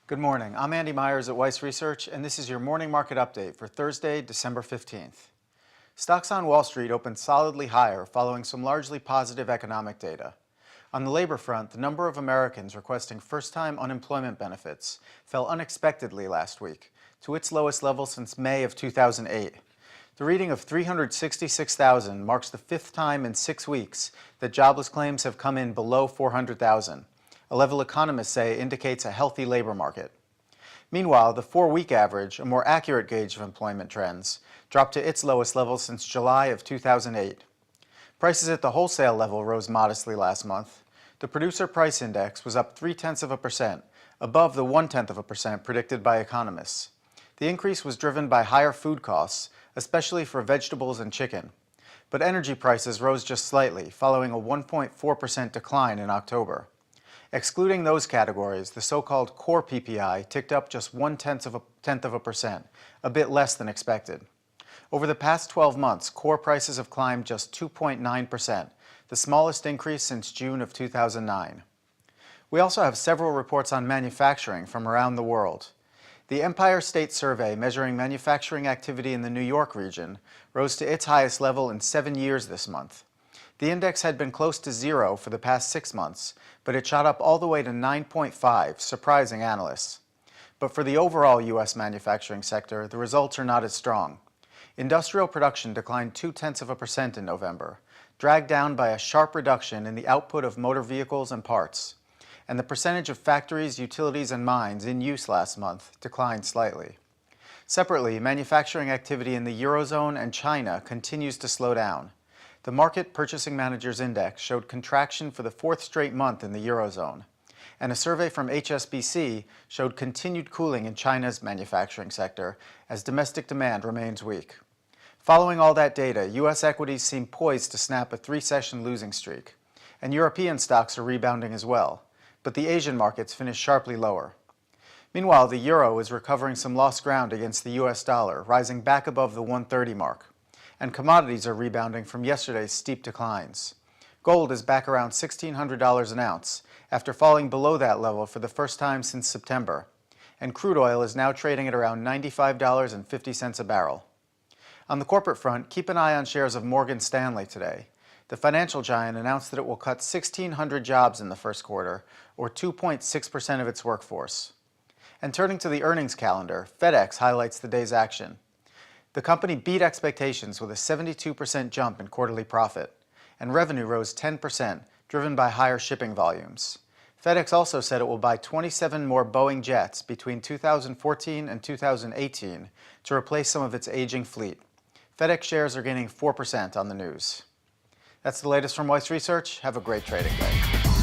Good morning. I'm Andy Myers at Weiss Research, and this is your morning market update for Thursday, December 15th. Stocks on Wall Street opened solidly higher following some largely positive economic data. On the labor front, the number of Americans requesting first-time unemployment benefits fell unexpectedly last week to its lowest level since May of 2008. The reading of 366,000 marks the fifth time in 6 weeks that jobless claims have come in below 400,000. A level economists say indicates a healthy labor market. Meanwhile, the 4-week average, a more accurate gauge of employment trends, dropped to its lowest level since July of 2008. Prices at the wholesale level rose modestly last month. The producer price index was up 0.3%, above the 0.1% predicted by economists. The increase was driven by higher food costs, especially for vegetables and chicken. But energy prices rose just slightly, following a 1.4% decline in October. Excluding those categories, the so-called core PPI ticked up just 0.1%, a bit less than expected. Over the past 12 months, core prices have climbed just 2.9%, the smallest increase since June of 2009. We also have several reports on manufacturing from around the world. The Empire State Survey measuring manufacturing activity in the New York region rose to its highest level in 7 years this month. The index had been close to zero for the past 6 months, but it shot up all the way to 9.5, surprising analysts. But for the overall U.S. manufacturing sector, the results are not as strong. Industrial production declined 0.2% in November, dragged down by a sharp reduction in the output of motor vehicles and parts. And the percentage of factories, utilities, and mines in use last month declined slightly. Separately, manufacturing activity in the Eurozone and China continues to slow down. The Market Purchasing Managers Index showed contraction for the 4th straight month in the Eurozone, and a survey from HSBC showed continued cooling in China's manufacturing sector as domestic demand remains weak. Following all that data, U.S. equities seem poised to snap a 3-session losing streak, and European stocks are rebounding as well, but the Asian markets finished sharply lower. Meanwhile, the euro is recovering some lost ground against the U.S. dollar, rising back above the 130 mark. And commodities are rebounding from yesterday's steep declines. Gold is back around $1,600 an ounce after falling below that level for the first time since September, and crude oil is now trading at around $95.50 a barrel. On the corporate front, keep an eye on shares of Morgan Stanley today. The financial giant announced that it will cut 1,600 jobs in the first quarter, or 2.6% of its workforce. And turning to the earnings calendar, FedEx highlights the day's action. The company beat expectations with a 72% jump in quarterly profit, and revenue rose 10%, driven by higher shipping volumes. FedEx also said it will buy 27 more Boeing jets between 2014 and 2018 to replace some of its aging fleet. FedEx shares are gaining 4% on the news. That's the latest from Weiss Research. Have a great trading day.